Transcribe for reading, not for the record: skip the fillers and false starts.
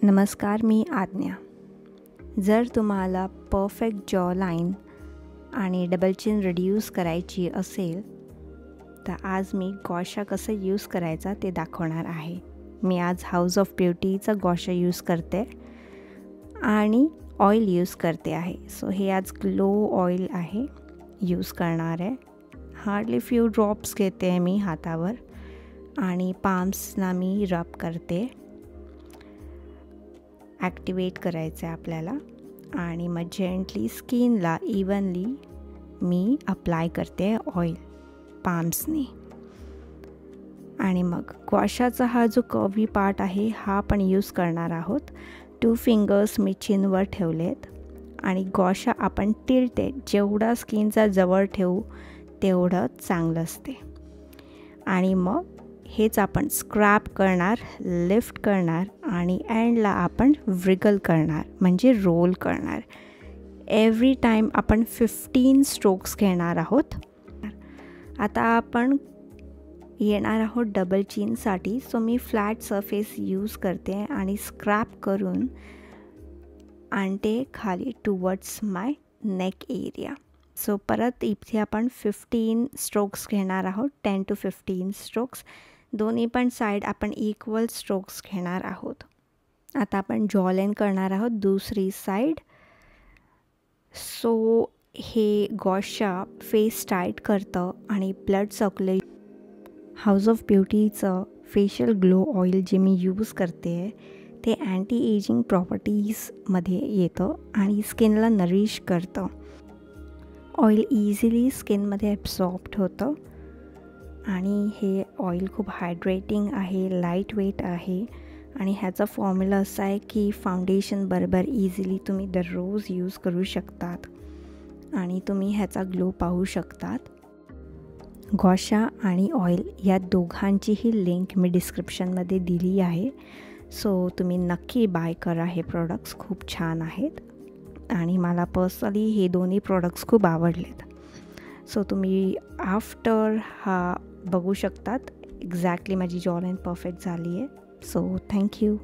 नमस्कार, मी आज्ञा. जर तुम्हाला परफेक्ट जॉ लाईन आणि डबल चिन रिड्यूस करायची असेल तर आज मी गॉशा कसं यूज करायचा ते दाखवणार आहे. मी आज हाऊस ऑफ ब्युटीचा गॉशा यूज करते आणि ऑइल यूज करते आहे. सो हे आज ग्लो ऑइल आहे, यूज करणार आहे. हार्डली फ्यू ड्रॉप्स घेते मी हातावर आणि पाम्सना मी रब करते. ॲक्टिवेट करायचं आहे आपल्याला आणि मग जेंटली स्किनला इवनली मी अप्लाय करते ऑइल पाम्सनी. आणि मग गॉशाचा हा जो कर्वी पार्ट आहे हा पण यूज करणार आहोत. 2 फिंगर्स मी चिनवर ठेवलेत आणि गॉशा आपण टिल्टेड जेवढा स्किनचा जवळ ठेवू तेवढं चांगलं असते. आणि मग हेच आपण स्क्रॅप करणार, लिफ्ट करणार आणि एंडला आपण व्रिगल करणार म्हणजे रोल करणार. एव्हरी टाईम आपण 15 स्ट्रोक्स घेणार आहोत. आता आपण येणार आहोत डबल चिनसाठी. सो मी फ्लॅट सरफेस यूज करते आणि स्क्रॅप करून आणते खाली टुवर्ड्स माय नेक एरिया. सो परत इथे आपण 15 स्ट्रोक्स घेणार आहोत. 10 to 15 स्ट्रोक्स. दोन्ही पण साईड आपण इक्वल स्ट्रोक्स घेणार आहोत. आता आपण जॉलाईन करणार आहोत दुसरी साईड. सो हे गॉशा फेस टाईट करतं आणि ब्लड सर्क्युलेशन. हाऊस ऑफ ब्युटीचं फेशियल ग्लो ऑइल जे मी यूज करते आहे ते अँटी एजिंग प्रॉपर्टीजमध्ये येतं आणि स्किनला नरिश करतं. ऑइल इझिली स्किनमध्ये ॲब्सॉर्ब्ड होतं आणि हे ऑइल खूप हायड्रेटिंग आहे, लाईट वेट आहे आणि ह्याचा फॉर्म्युला असा आहे की फाउंडेशन बरोबर इझिली तुम्ही दररोज यूज करू शकतात आणि तुम्ही ह्याचा ग्लो पाहू शकतात. गॉशा आणि ऑइल या दोघांचीही लिंक मी डिस्क्रिप्शनमध्ये दिली आहे. सो तुम्ही नक्की बाय करा. हे प्रोडक्ट्स खूप छान आहेत आणि मला पर्सनली हे दोन्ही प्रोडक्ट्स खूप आवडलेत. सो तुम्ही आफ्टर हा बघू शकतात एक्झॅक्टली माझी जॉलाईन परफेक्ट झाली आहे. So thank you.